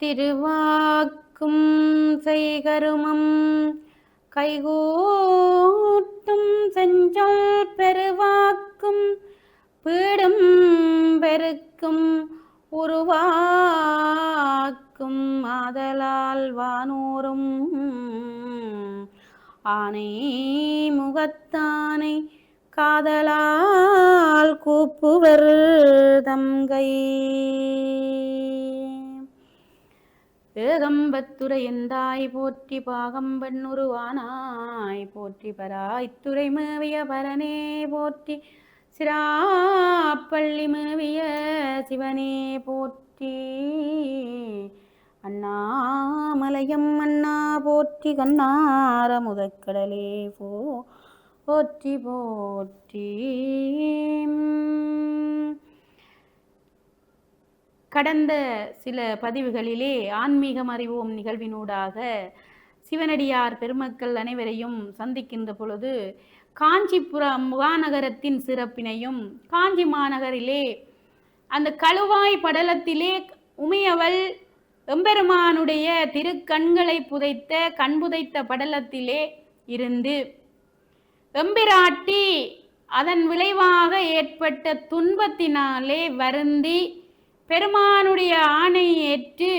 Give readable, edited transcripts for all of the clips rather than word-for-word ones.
திருவாக்கும் செய்கருமம் கைகூட்டும் செஞ்சொல் பெருவாக்கும் பீடும் பெருக்கும் உருவாக்கும் ஆதலால் வானோரும் ஆனை முகத்தானை காதலால் கூப்புவர் தம்கை. ஏகம்பத்துரை எந்தாய் போற்றி பாகம்பெண்ணுருவானாய் போற்றி பராய்த்துறை மேவிய பரனே போற்றி சிராப்பள்ளி மேவிய சிவனே போற்றி. அண்ணாமலையம் அண்ணா போற்றி கண்ணார முதற்கடலே போற்றி போற்றி. கடந்த சில பதிவுகளிலே ஆன்மீகம் அறிவோம் நிகழ்வினூடாக சிவனடியார் பெருமக்கள் அனைவரையும் சந்திக்கின்ற பொழுது காஞ்சிபுரம் மாநகரத்தின் சிறப்பினையும், காஞ்சி மாநகரிலே அந்த கழுவாய் படலத்திலே உமையவள் எம்பெருமானுடைய திருக்கண்களை புதைத்த கண்புதைத்த படலத்திலே இருந்து எம்பிராட்டி அதன் விளைவாக ஏற்பட்ட துன்பத்தினாலே வருந்தி பெருமானுடைய ஆணை ஏற்று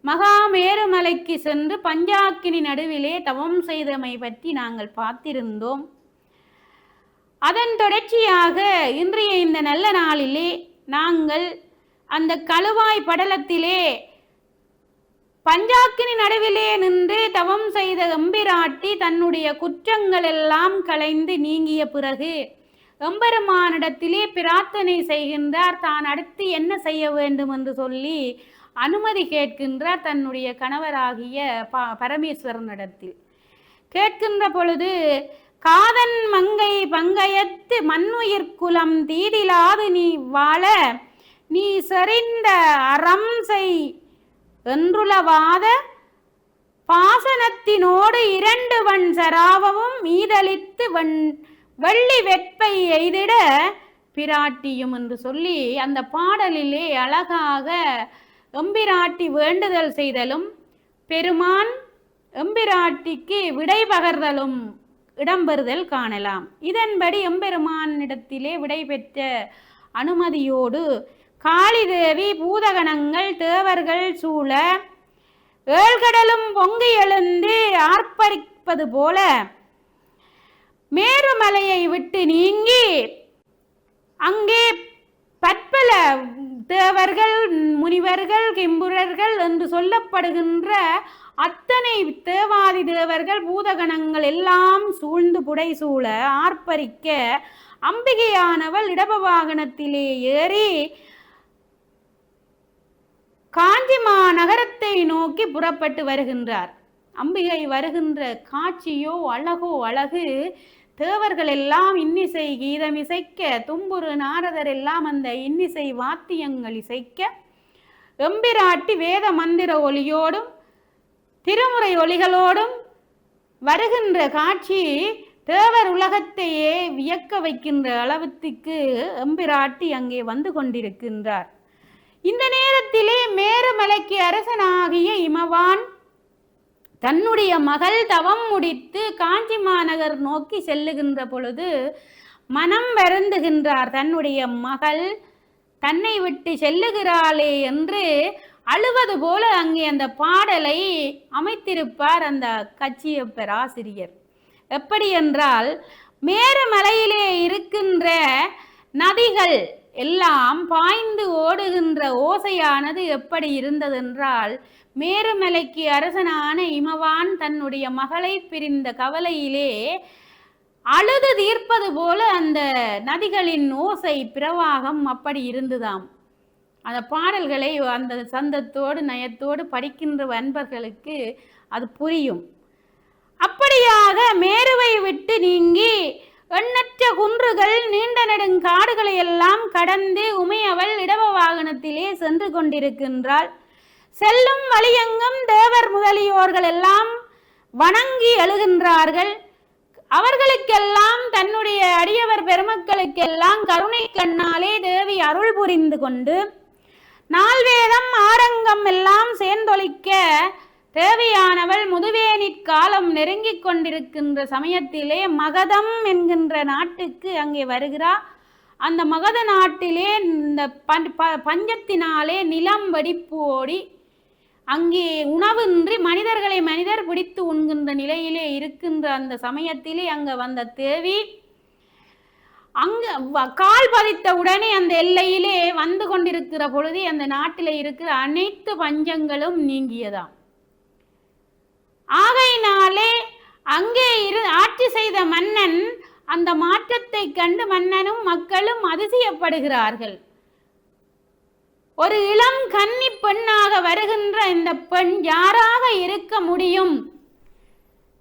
மகாமேருமலைக்கு சென்று பஞ்சாக்கினி நடுவிலே தவம் செய்தமை பற்றி நாங்கள் பார்த்திருந்தோம். அதன் தொடர்ச்சியாக இன்றைய இந்த நல்ல நாளிலே நாங்கள் அந்த கழுவாய் படலத்திலே பஞ்சாக்கினி நடுவிலே நின்று தவம் செய்த எம்பிராட்டி தன்னுடைய குற்றங்கள் எல்லாம் களைந்து நீங்கிய பிறகு எம்பெருமானிடத்திலே பிரார்த்தனை செய்கின்றார். தான் அடுத்து என்ன செய்ய வேண்டும் என்று சொல்லி அனுமதி கேட்கின்றார் தன்னுடைய கணவராகிய பரமேஸ்வரனிடத்தில். கேட்கின்ற பொழுது காதன் மங்கை பங்கையத்து மண்ணுயிர் குலம் தீதிலாது நீ வாழ நீ செறிந்த அறம் செய் என்றுளவாத பாசனத்தினோடு இரண்டு வன் சராவமும் மீதளித்து வெள்ளி வெட்பை எய்திட பிராட்டியும் என்று சொல்லி அந்த பாடலிலே அழகாக எம்பிராட்டி வேண்டுதல் செய்தலும் பெருமான் எம்பிராட்டிக்கு விடை பகர்தலும் இடம்பெறுதல் காணலாம். இதன்படி எம்பெருமானிடத்திலே விடை பெற்ற அனுமதியோடு காளிதேவி பூதகணங்கள் தேவர்கள் சூழ ஏழ்கடலும் பொங்கி எழுந்து ஆர்ப்பரிப்பது போல மேருமலையை விட்டு நீங்கி அங்கே பற்பல தேவர்கள் முனிவர்கள் கிம்புரர்கள் என்று சொல்லப்படுகின்ற அத்தனை தேவாதி தேவர்கள் பூதகணங்கள் எல்லாம் சூழ்ந்து புடைசூழ ஆர்ப்பரிக்க அம்பிகையானவள் இடப வாகனத்திலே ஏறி காஞ்சி மாநகரத்தை நோக்கி புறப்பட்டு வருகின்றார். அம்பிகை வருகின்ற காட்சியோ அழகோ அழகு. தேவர்கள் எல்லாம் இன்னிசை கீதம் இசைக்க, தும்புரு நாரதர் எல்லாம் அந்த இன்னிசை வாத்தியங்கள் இசைக்க, எம்பிராட்டி வேத மந்திர ஒலியோடும் திருமுறை ஒலிகளோடும் வருகின்ற காட்சி தேவர் உலகத்தையே வியக்க வைக்கின்ற அளவுக்கு எம்பிராட்டி அங்கே வந்து கொண்டிருக்கின்றார். இந்த நேரத்திலே மேருமலைக்கு அரசனாகிய இமவான் தன்னுடைய மகள் தவம் முடித்து காஞ்சி மாநகர் நோக்கி செல்லுகின்ற பொழுது மனம் வருந்துகின்றார். தன்னுடைய மகள் தன்னை விட்டு செல்லுகிறாளே என்று அழுவது போல அங்கே அந்த பாடலை அமைத்திருப்பார் அந்த கச்சியப்பர் ஆசிரியர். எப்படி என்றால், மேருமலையிலே இருக்கின்ற நதிகள் எல்லாம் பாய்ந்து ஓடுகின்ற ஓசையானது எப்படி இருந்ததென்றால், மேருமலைக்கு அரசனான இமவான் தன்னுடைய மகளை பிரிந்த கவலையிலே அழுது தீர்ப்பது போல அந்த நதிகளின் ஓசை பிரவாகம் அப்படி இருந்துதாம். அந்த பாடல்களை அந்த சந்தத்தோடு நயத்தோடு படிக்கின்ற அன்பர்களுக்கு அது புரியும். அப்படியாக மேருவை விட்டு நீங்கி எண்ணற்ற குன்றுகள் நீண்ட நெடுங்காடுகளை எல்லாம் கடந்து உமையவள் இடப வாகனத்திலே சென்று கொண்டிருக்கின்றாள். செல்லும் வழியெங்கும் தேவர் முதலியோர்கள் எல்லாம் வணங்கி எழுகின்றார்கள். அவர்களுக்கெல்லாம் தன்னுடைய அடியவர் பெருமக்களுக்கெல்லாம் கருணை கண்ணாலே தேவி அருள் புரிந்து கொண்டு நால்வேதம் ஆரங்கம் எல்லாம் சேர்ந்தொழிக்க தேவியானவள் முதுவேனிற்காலம் நெருங்கிக் கொண்டிருக்கின்ற சமயத்திலே மகதம் என்கின்ற நாட்டுக்கு அங்கே வருகிறார். அந்த மகத நாட்டிலே இந்த பஞ்சத்தினாலே நிலம் வெடிப்பு ஓடி அங்கே உணவின்றி மனிதர் பிடித்து உண்கின்ற நிலையிலே இருக்கின்ற அந்த சமயத்திலே அங்கே வந்த தேவி அங்கு கால் பதித்த உடனே அந்த எல்லையிலே வந்து கொண்டிருக்கிற பொழுது அந்த நாட்டில் இருக்கிற அனைத்து பஞ்சங்களும் நீங்கியதாம். ஆகையினாலே அங்கே ஆட்சி செய்த மன்னன் அந்த மாற்றத்தை கண்டு மன்னனும் மக்களும் அதிசயப்படுகிறார்கள். ஒரு இளம் கன்னி பெண்ணாக வருகின்ற இந்த பெண் யாராக இருக்க முடியும்?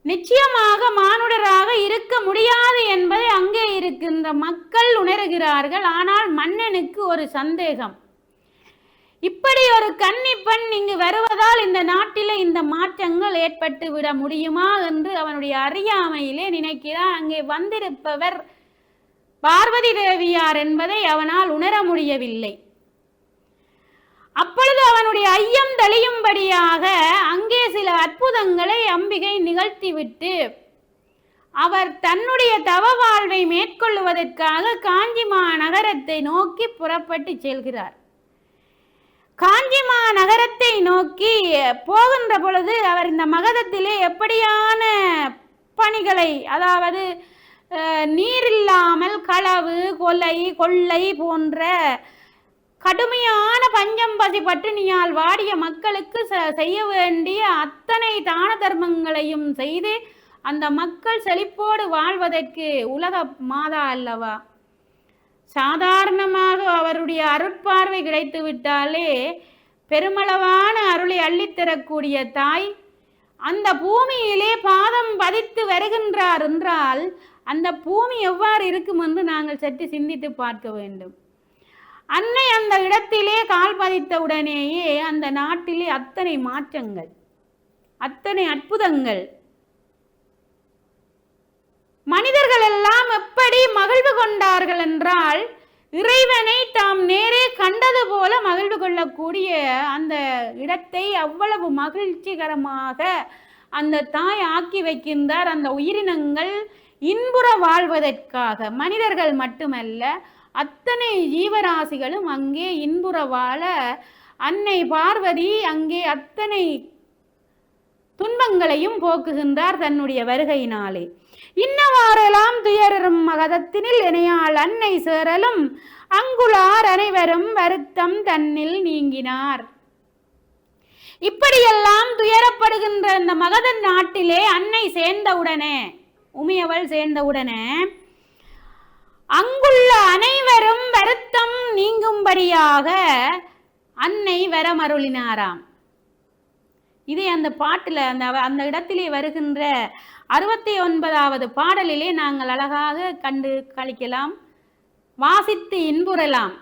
நிச்சயமாக மானுடராக இருக்க முடியாது என்பதை அங்கே இருக்கின்ற மக்கள் உணர்கிறார்கள். ஆனால் மன்னனுக்கு ஒரு சந்தேகம், இப்படி ஒரு கன்னி பெண் இங்கு வருவதால் இந்த நாட்டிலே இந்த மாற்றங்கள் ஏற்பட்டு விட முடியுமா என்று அவனுடைய அறியாமையிலே நினைக்கிறான். அங்கே வந்திருப்பவர் பார்வதி தேவியார் என்பதை அவனால் உணர முடியவில்லை. அப்பொழுது அவனுடைய ஐயம் தெளியும்படியாக அங்கே சில அற்புதங்களை அம்பிகை நிகழ்த்திவிட்டு அவர் தன்னுடைய தவ வாழ்வை மேற்கொள்வதற்காக காஞ்சி மாநகரத்தை நோக்கி புறப்பட்டு செல்கிறார். காஞ்சி மாநகரத்தை நோக்கி போகின்ற பொழுது அவர் இந்த மகதத்திலே எப்படியான பணிகளை, அதாவது நீரில்லாமல் களவு, கொள்ளை போன்ற கடுமையான பஞ்சம் பசி பட்டினியால் வாடிய மக்களுக்கு செய்ய வேண்டிய அத்தனை தான தர்மங்களையும் செய்து அந்த மக்கள் செழிப்போடு வாழ்வதற்கு உலக மாதா அல்லவா. சாதாரணமாக அவருடைய அருட்பார்வை கிடைத்து விட்டாலே பெருமளவான அருளை அள்ளித்தரக்கூடிய தாய் அந்த பூமியிலே பாதம் பதித்து வருகின்றார் என்றால் அந்த பூமி எவ்வாறு இருக்கும் என்று நாங்கள் சற்று சிந்தித்து பார்க்க வேண்டும். அன்னை அந்த இடத்திலே கால் பதித்த உடனேயே அந்த நாட்டிலே அத்தனை மாற்றங்கள், அத்தனை அற்புதங்கள், மனிதர்கள் எல்லாம் எப்படி மகிழ்வு கொண்டார்கள் என்றால் இறைவனை தாம் நேரே கண்டது போல மகிழ்வு கொள்ளக்கூடிய அந்த இடத்தை அவ்வளவு மகிழ்ச்சிகரமாக அந்த தாய் ஆக்கி வைக்கின்றார். அந்த உயிரினங்கள் இன்புற வாழ்வதற்காக மனிதர்கள் மட்டுமல்ல அத்தனை ஜீவராசிகளும் அங்கே இன்புற வாழ அன்னை பார்வதி அங்கே அத்தனை துன்பங்களையும் போக்குகின்றார் தன்னுடைய வருகையினாலே. இன்னவாறெல்லாம் துயரும் மகதத்தினில் இணையாள் அன்னை சேரலும் அங்குளார் அனைவரும் வருத்தம் தன்னில் நீங்கினார். இப்படியெல்லாம் துயரப்படுகின்ற இந்த மகத நாட்டிலே அன்னை சேர்ந்தவுடனே, உமையவள் சேர்ந்தவுடனே அங்குள்ள அனைவரும் வருத்தம் நீங்கும்படியாக அன்னை வரமருளினாராம். இதே அந்த பாட்டில் அந்த இடத்திலே வருகின்ற 69வது பாடலிலே நாங்கள் அழகாக கண்டு கழிக்கலாம், வாசித்து இன்புறலாம்.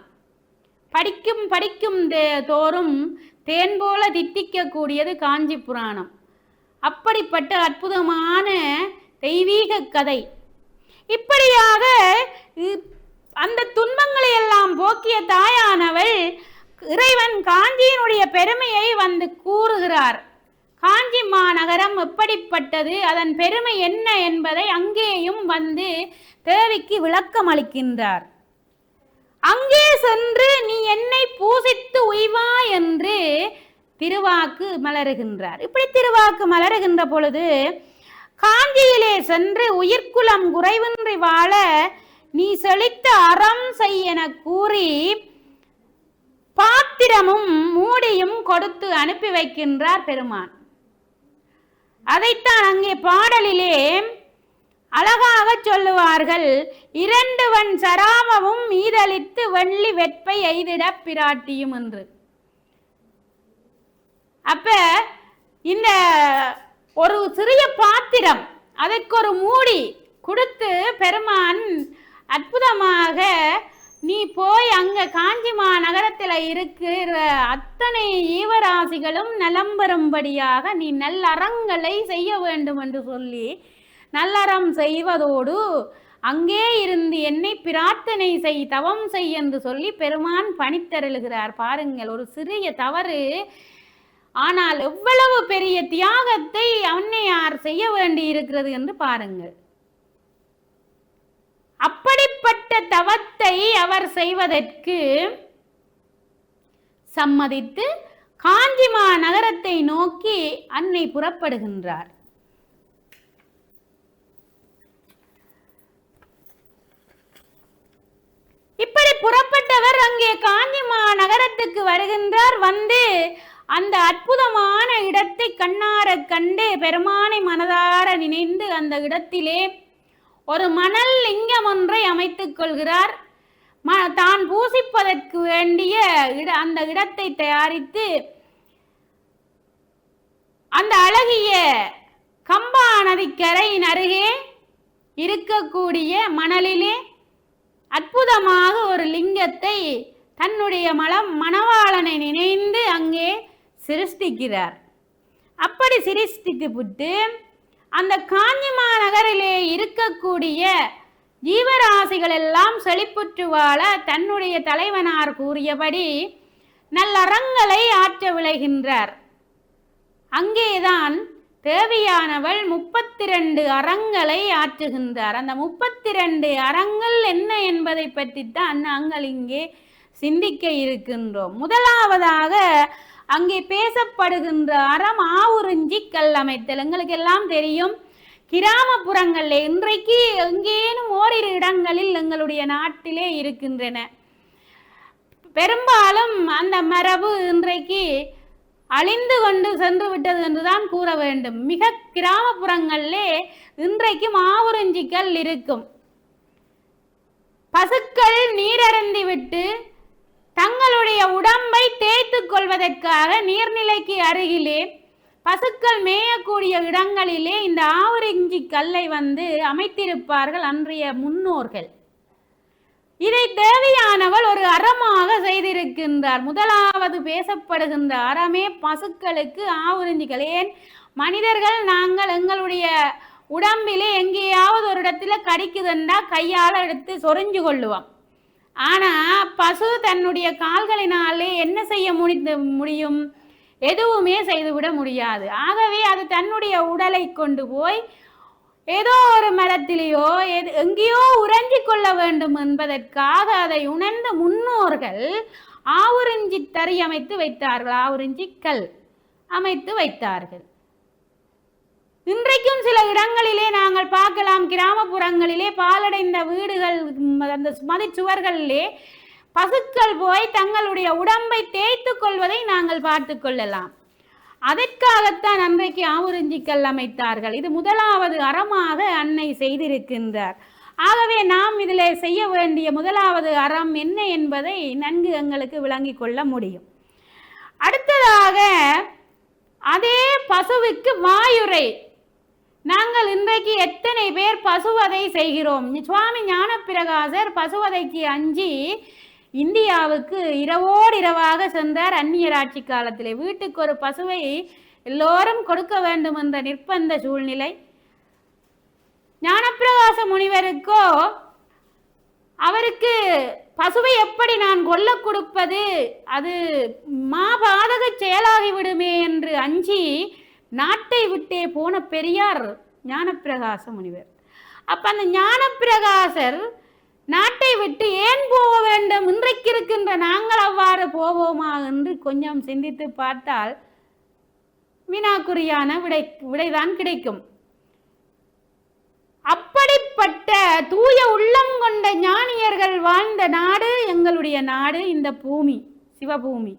படிக்கும் தோறும் தேன் போல தித்திக்க கூடியது காஞ்சி புராணம். அப்படிப்பட்ட அற்புதமான தெய்வீக கதை. இப்படியாக அந்த துன்பங்களை எல்லாம் போக்கிய தாயானவள் இறைவன் காஞ்சியினுடைய பெருமையை வந்து கூறுகிறார். காஞ்சி மாநகரம் எப்படிப்பட்டது, அதன் பெருமை என்ன என்பதை அங்கேயும் வந்து தேவிக்கு விளக்கம் அளிக்கின்றார். அங்கே சென்று நீ என்னை பூசித்து உய்வா என்று திருவாக்கு மலருகின்றார். இப்படி திருவாக்கு மலருகின்ற பொழுது காஞ்சியிலே சென்று உயிர்குலம் குறைவின்றி வாழ நீ செழித்த அறம் செய்யென கூறி பாத்திரமும் மூடியும் கொடுத்து அனுப்பி வைக்கின்றார் பெருமான். அதைத்தான் அங்கே பாடலிலே அழகாக சொல்லுவார்கள், 2 வன் சராமமும் மீதளித்து வெள்ளி வெட்பை எய்திட பிராட்டியும் என்று. அப்ப இந்த ஒரு சிறிய பாத்திரம், அதற்கு ஒரு மூடி கொடுத்து பெருமான் அற்புதமாக நீ போய் அங்க காஞ்சிமா நகரத்துல இருக்கிற அத்தனை ஈவராசிகளும் நலம் பெறும்படியாக நீ நல்லறங்களை செய்ய வேண்டும் என்று சொல்லி நல்லறம் செய்வதோடு அங்கே இருந்து என்னை பிரார்த்தனை செய், தவம் செய் என்று சொல்லி பெருமான் பணித்தருளுகிறார். பாருங்கள், ஒரு சிறிய தவறு, ஆனால் எவ்வளவு பெரிய தியாகத்தை அன்னையார் செய்ய வேண்டி இருக்கிறது என்று பாருங்கள். அப்படிப்பட்ட தவத்தை அவர் செய்வதற்கு சம்மதித்து காஞ்சிமா நகரத்தை நோக்கி அன்னை புறப்படுகின்றார். இப்படி புறப்பட்டவர் அங்கே காஞ்சிமா நகரத்துக்கு வருகின்றார். வந்து அந்த அற்புதமான இடத்தை கண்ணார கண்டு பெருமானை மனதார நினைந்து அந்த இடத்திலே ஒரு மணல் லிங்கம் ஒன்றை அமைத்துக் கொள்கிறார். தான் பூசிப்பதற்கு வேண்டிய அந்த இடத்தை தயாரித்து அந்த அழகிய கம்பா நதிக்கரையின் அருகே இருக்கக்கூடிய மணலிலே அற்புதமாக ஒரு லிங்கத்தை தன்னுடைய மணவாளனை நினைந்து அங்கே சிருஷ்டிக்கிறார். அப்படி சிருஷ்டித்து அந்த காஞ்சிமா நகரிலே இருக்கக்கூடிய ஜீவராசிகள் எல்லாம் செழிப்புற்று வாழ தன்னுடைய தலைவனார் கூறியபடி நல்லறங்களை ஆற்ற விளைகின்றார். அங்கேதான் தேவியானவள் 32 அறங்களை ஆற்றுகின்றார். அந்த 32 அறங்கள் என்ன என்பதை பற்றித்தான் நாங்கள் இங்கே சிந்திக்க இருக்கின்றோம். முதலாவதாக அங்கே பேசப்படுகின்ற அறம் ஆவுறிஞ்சி கல் அமைத்தல். எங்களுக்கு எல்லாம் தெரியும், கிராமப்புறங்களில் இன்றைக்கு எங்கேனும் ஓரிரு இடங்களில் எங்களுடைய நாட்டிலே இருக்கின்றன. பெரும்பாலும் அந்த மரபு இன்றைக்கு அழிந்து கொண்டு சென்று விட்டது என்றுதான் கூற வேண்டும். மிக கிராமப்புறங்களிலே இன்றைக்கும் ஆவுறிஞ்சிக்கல் இருக்கும். பசுக்கள் நீரருந்தி விட்டு தங்களுடைய உடம்பை தேய்த்து கொள்வதற்காக நீர்நிலைக்கு அருகிலே பசுக்கள் மேயக்கூடிய இடங்களிலே இந்த ஆவுறிஞ்சி கல்லை வந்து அமைத்திருப்பார்கள் அன்றைய முன்னோர்கள். இதை தேவியானவள் ஒரு அறமாக செய்திருக்கின்றார். முதலாவது பேசப்படுகின்ற அறமே பசுக்களுக்கு ஆவுறிஞ்சிகள். ஏன் மனிதர்கள் நாங்கள் எங்களுடைய உடம்பிலே எங்கேயாவது ஒரு இடத்துல கடிக்குதுண்டா கையால் எடுத்து சொரிஞ்சு கொள்ளுவோம். ஆனா பசு தன்னுடைய கால்களினாலே என்ன செய்ய முடியும்? எதுவுமே செய்துவிட முடியாது. ஆகவே அது தன்னுடைய உடலை கொண்டு போய் ஏதோ ஒரு மரத்திலேயோ எங்கேயோ உறைஞ்சி கொள்ள வேண்டும் என்பதற்காக அதை உணர்ந்த முன்னோர்கள் ஆவுறிஞ்சி தறி அமைத்து வைத்தார்கள், ஆவுறிஞ்சி கல் அமைத்து வைத்தார்கள். இன்றைக்கும் சில இடங்களிலே நாங்கள் பார்க்கலாம், கிராமப்புறங்களிலே பாலடைந்த வீடுகள் அந்த மதிச்சுவர்களிலே பசுக்கள் போய் தங்களுடைய உடம்பை தேய்த்து கொள்வதை நாங்கள் பார்த்து கொள்ளலாம். அதற்காகத்தான் அன்றைக்கு ஆவுறிஞ்சிக்கல் அமைத்தார்கள். இது முதலாவது அறமாக அன்னை செய்திருக்கின்றார். ஆகவே நாம் இதில் செய்ய வேண்டிய முதலாவது அறம் என்ன என்பதை நன்கு எங்களுக்கு விளங்கிக் கொள்ள முடியும். அடுத்ததாக அதே பசுவுக்கு வாயுரை. நாங்கள் இன்றைக்கு எத்தனை பேர் பசுவதை செய்கிறோம்? சுவாமி ஞானப்பிரகாசர் பசுவதைக்கு அஞ்சி இந்தியாவுக்கு இரவோடு இரவாக சென்றார். அந்நியர் ஆட்சி காலத்திலே வீட்டுக்கு ஒரு பசுவை எல்லோரும் கொடுக்க வேண்டும் என்ற நிர்பந்த சூழ்நிலை. ஞானப்பிரகாச முனிவருக்கோ அவருக்கு பசுவை எப்படி நான் கொல்ல கொடுப்பது, அது மாபாதக செயலாகிவிடுமே என்று அஞ்சி நாட்டை விட்டே போன பெரியார் ஞானப்பிரகாச முனிவர். அப்ப அந்த ஞானப்பிரகாசர் நாட்டை விட்டு ஏன் போக வேண்டும்? இன்றைக்கு இருக்கின்ற நாங்கள் அவ்வாறு போவோமா என்று கொஞ்சம் சிந்தித்து பார்த்தால் வினாக்குறியான விடைதான் கிடைக்கும். அப்படிப்பட்ட தூய உள்ளம் கொண்ட ஞானியர்கள் வாழ்ந்த நாடு எங்களுடைய நாடு, இந்த பூமி, சிவபூமி.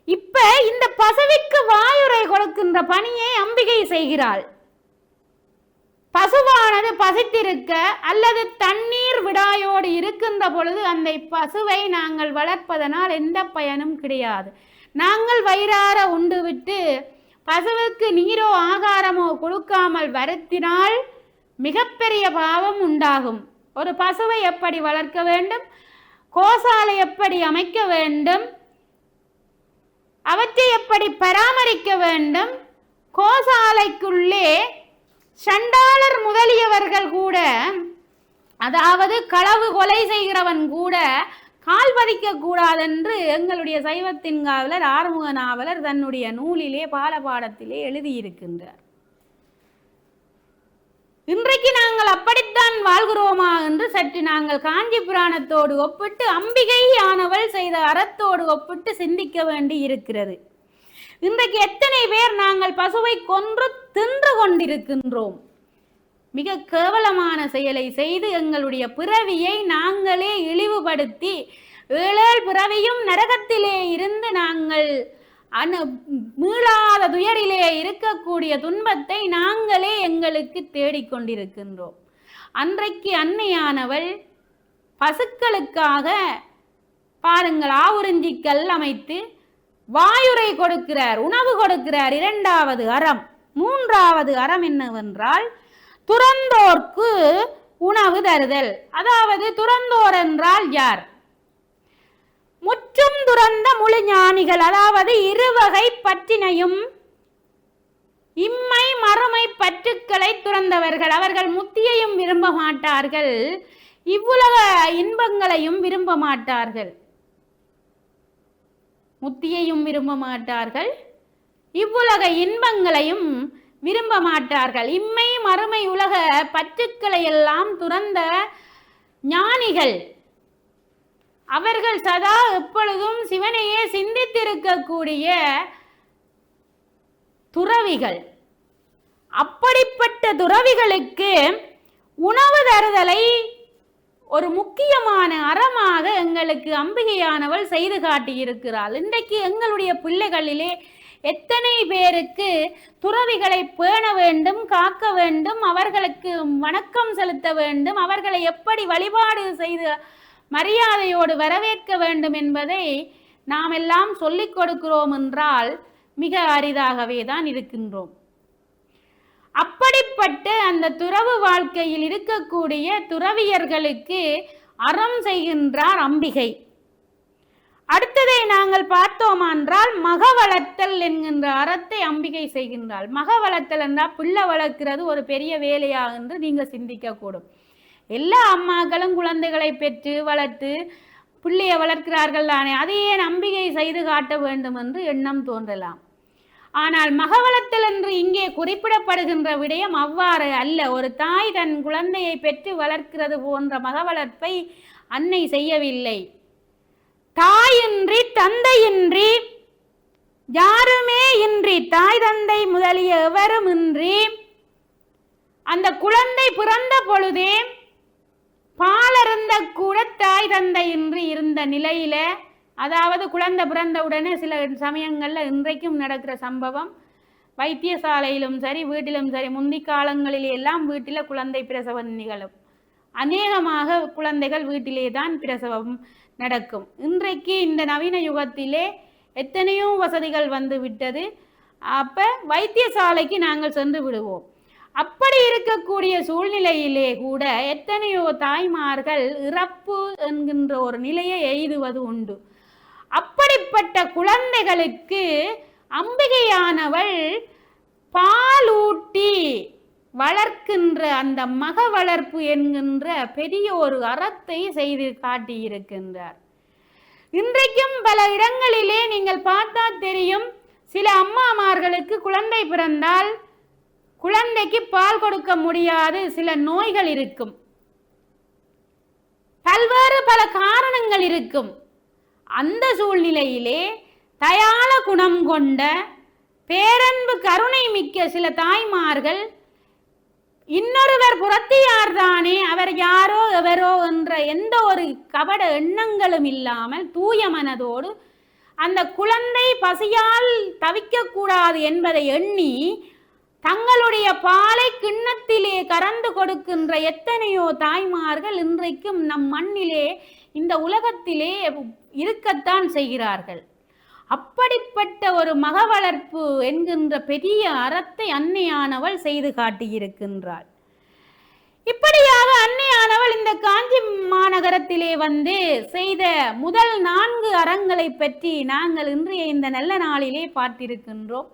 இப்ப இந்த பசுவிற்கு வாயுரை கொடுக்கின்ற பணியை அம்பிகை செய்கிறாள். பசுவானது பசித்திருக்க அல்லது தண்ணீர் விடாயோடு இருக்கின்ற பொழுது அந்த பசுவை நாங்கள் வளர்ப்பதனால் எந்த பயனும் கிடையாது. நாங்கள் வயிறார உண்டு விட்டு பசுவுக்கு நீரோ ஆகாரமோ கொடுக்காமல் வருத்தினால் மிகப்பெரிய பாவம் உண்டாகும். ஒரு பசுவை எப்படி வளர்க்க வேண்டும்? கோசாலை எப்படி அமைக்க வேண்டும், அவற்றை எப்படி பராமரிக்க வேண்டும், கோசாலைக்குள்ளே சண்டாளர் முதலியவர்கள் கூட, அதாவது களவு கொலை செய்கிறவன் கூட கால் பதிக்க கூடாதென்று எங்களுடைய சைவத்தின் காவலர் ஆறுமுக நாவலர் தன்னுடைய நூலிலே பாலபாடத்திலே எழுதியிருக்கின்றார். இன்றைக்கு நாங்கள் அப்படித்தான் வாழ்கிறோமா என்று சற்று நாங்கள் காஞ்சி புராணத்தோடு ஒப்பிட்டு, அம்பிகை ஆனவள் செய்த அறத்தோடு ஒப்பிட்டு சிந்திக்க வேண்டி இருக்கிறது. இன்றைக்கு எத்தனை பேர் நாங்கள் பசுவை கொன்று தின்று கொண்டிருக்கின்றோம். மிக கேவலமான செயலை செய்து எங்களுடைய பிறவியை நாங்களே இழிவுபடுத்தி, ஏழேழு பிறவியும் நரகத்திலே இருந்து நாங்கள் மீளாத துயரிலே இருக்கக்கூடிய துன்பத்தை நாங்களே எங்களுக்கு தேடிக்கொண்டிருக்கின்றோம். அன்றைக்கு அன்னையானவள் பசுக்களுக்காக பாருங்கள் ஆவுறிஞ்சிக்கல் அமைத்து வாயுரை கொடுக்கிறார், உணவு கொடுக்கிறார். இரண்டாவது அறம். மூன்றாவது அறம் என்னவென்றால் துறந்தோர்க்கு உணவு தருதல். அதாவது துறந்தோர் என்றால் யார்? முற்றும் துறந்த முழு ஞானிகள். அதாவது இருவகை பற்றினையும் இம்மை மறுமை பற்றுக்களை துறந்தவர்கள். அவர்கள் முத்தியையும் விரும்ப மாட்டார்கள், இவ்வுலக இன்பங்களையும் விரும்ப மாட்டார்கள். முத்தியையும் விரும்ப மாட்டார்கள், இவ்வுலக இன்பங்களையும் விரும்ப மாட்டார்கள். இம்மை மறுமை உலக பற்றுக்களை எல்லாம் துறந்த ஞானிகள். அவர்கள் சதா எப்பொழுதும் சிவனையே சிந்தித்திருக்கக்கூடிய துறவிகள். அப்படிப்பட்ட துறவிகளுக்கு உணவு தருதலை ஒரு முக்கியமான அறமாக எங்களுக்கு அம்பிகையானவள் செய்து காட்டியிருக்கிறாள். இன்றைக்கு எங்களுடைய பிள்ளைகளிலே எத்தனை பேருக்கு துறவிகளை பேண வேண்டும், காக்க வேண்டும், அவர்களுக்கு வணக்கம் செலுத்த வேண்டும், அவர்களை எப்படி வழிபாடு செய்து மரியாதையோடு வரவேற்க வேண்டும் என்பதை நாம் எல்லாம் சொல்லிக் கொடுக்கிறோம் என்றால் மிக அரிதாகவே தான் இருக்கின்றோம். அப்படிப்பட்ட அந்த துறவு வாழ்க்கையில் இருக்கக்கூடிய துறவியர்களுக்கு அறம் செய்கின்றார் அம்பிகை. அடுத்ததை நாங்கள் பார்த்தோம் என்றால் மக வளர்த்தல் என்கின்ற அறத்தை அம்பிகை செய்கின்றாள். மக வளர்த்தல் என்றால் பிள்ளை வளர்க்கிறது ஒரு பெரிய வேலையா என்று நீங்க சிந்திக்க கூடும். எல்லா அம்மாக்களும் குழந்தைகளை பெற்று வளர்த்து பிள்ளையை வளர்க்கிறார்கள் தானே, அதையே அம்பிகை செய்து காட்ட வேண்டும் என்று எண்ணம் தோன்றலாம். ஆனால் மக வளர்த்தல் என்று இங்கே குறிப்பிடப்படுகின்ற விடயம் அவ்வாறு அல்ல. ஒரு தாய் தன் குழந்தையை பெற்று வளர்க்கிறது போன்ற மக வளர்ப்பை அன்னை செய்யவில்லை. தாயின்றி தந்தையின்றி யாருமே இன்றி, தாய் தந்தை முதலிய எவரும் இன்றி, அந்த குழந்தை பிறந்த பொழுதே பாலருந்த கூட தாய் தந்தை இன்றி இருந்த நிலையில, அதாவது குழந்தை பிறந்தவுடனே சில சமயங்கள்ல இன்றைக்கும் நடக்கிற சம்பவம், வைத்தியசாலையிலும் சரி வீட்டிலும் சரி, முந்தி காலங்களில் எல்லாம் வீட்டில குழந்தை பிரசவம் நிகழும். அநேகமாக குழந்தைகள் வீட்டிலே தான் பிரசவம் நடக்கும். இன்றைக்கு இந்த நவீன யுகத்திலே எத்தனையோ வசதிகள் வந்து விட்டது. அப்ப வைத்தியசாலைக்கு நாங்கள் சென்று விடுவோம். அப்படி இருக்கக்கூடிய சூழ்நிலையிலே கூட எத்தனையோ தாய்மார்கள் இறப்பு என்கின்ற ஒரு நிலையை எய்துவது உண்டு. அப்படிப்பட்ட குழந்தைகளுக்கு அம்பிகையானவள் பாலூட்டி வளர்க்கின்ற அந்த மக வளர்ப்பு என்கின்ற பெரிய ஒரு அறத்தை செய்து காட்டியிருக்கின்றார். இன்றைக்கும் பல இடங்களிலே நீங்கள் பார்த்தா தெரியும், சில அம்மாமார்களுக்கு குழந்தை பிறந்தால் குழந்தைக்கு பால் கொடுக்க முடியாது, சில நோய்கள் இருக்கும், பல்வேறு பல காரணங்கள் இருக்கும். அந்த சூழ்நிலையிலே தயாள குணம் கொண்ட பேரன்பு கருணை மிக்க சில தாய்மார்கள், இன்னொருவர் புறத்தியார் தானே, அவர் யாரோ எவரோ என்ற எந்த ஒரு கபட எண்ணங்களும் இல்லாமல் தூய மனதோடு அந்த குழந்தை பசியால் தவிக்கக்கூடாது என்பதை எண்ணி தங்களுடைய பாலை கிண்ணத்திலே கறந்து கொடுக்கின்ற எத்தனையோ தாய்மார்கள் இன்றைக்கும் நம் மண்ணிலே இந்த உலகத்திலே இருக்கத்தான் செய்கிறார்கள். அப்படிப்பட்ட ஒரு மக வளர்ப்பு என்கின்ற பெரிய அறத்தை அன்னையானவள் செய்து காட்டியிருக்கின்றாள். இப்படியாக அன்னையானவள் இந்த காஞ்சி மாநகரத்திலே வந்து செய்த முதல் 4 அறங்களை பற்றி நாங்கள் இன்றைய இந்த நல்ல நாளிலே பார்த்திருக்கின்றோம்.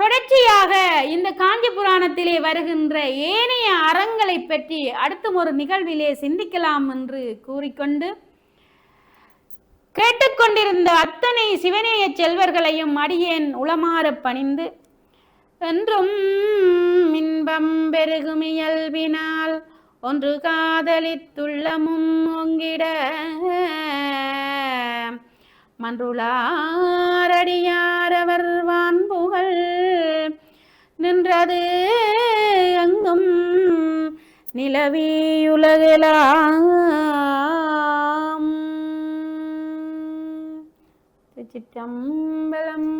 தொடர்ச்சியாக இந்த காஞ்சி புராணத்திலே வருகின்ற ஏனைய அறங்களை பற்றி அடுத்தும் ஒரு நிகழ்விலே சிந்திக்கலாம் என்று கூறிக்கொண்டு, கேட்டுக்கொண்டிருந்த அத்தனை சிவநேய செல்வர்களையும் அடியேன் உளமாற பணிந்து, என்றும் இன்பம் பெருகும் இயல்பினால் ஒன்று காதலித்துள்ளமும் ஓங்கிட மன்றுளாரடியாரவர் வான்புகள் நின்றது எங்கும் நிலவியுலகெலாம். திருச்சிற்றம்பலம்.